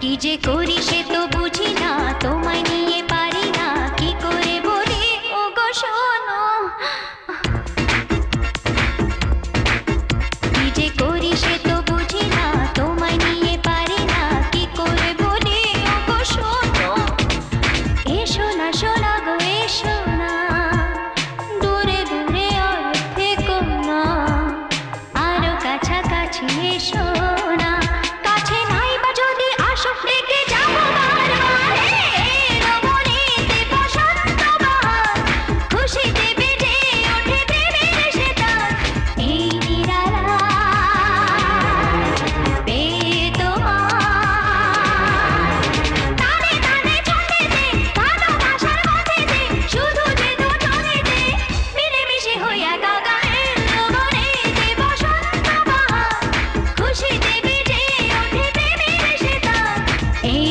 কি যে করি সে তো বুঝি না, তোমায় নিয়ে পারি না, কি করে বলি ও গো শোনো। কি যে করি সে তো বুঝি না, তোমায় নিয়ে পারি না, কি করে বলি ও গো শোনো। এসো না শোনা গো এসো না, দূরে দূরে আর থেকো না, আরো কাছাকাছি এসো না। কাছে নাই বা যদি আসো ডেকে যাবো বারবার, এলো মনেতে বসন্ত বাহার, খুশিতে বেজে ওঠে প্রেমের সেতার। এই নিরালায় পেয়ে তোমার তানে তানে ছন্দেতে, ভালোবাসার গন্ধেতে, শুধু যে দুজনেতে মিলেমিশে হইয়া গাগা। এলো মনেতে বসন্ত বাহার, খুশিতে বেজে ওঠে প্রেমের সেতার। এই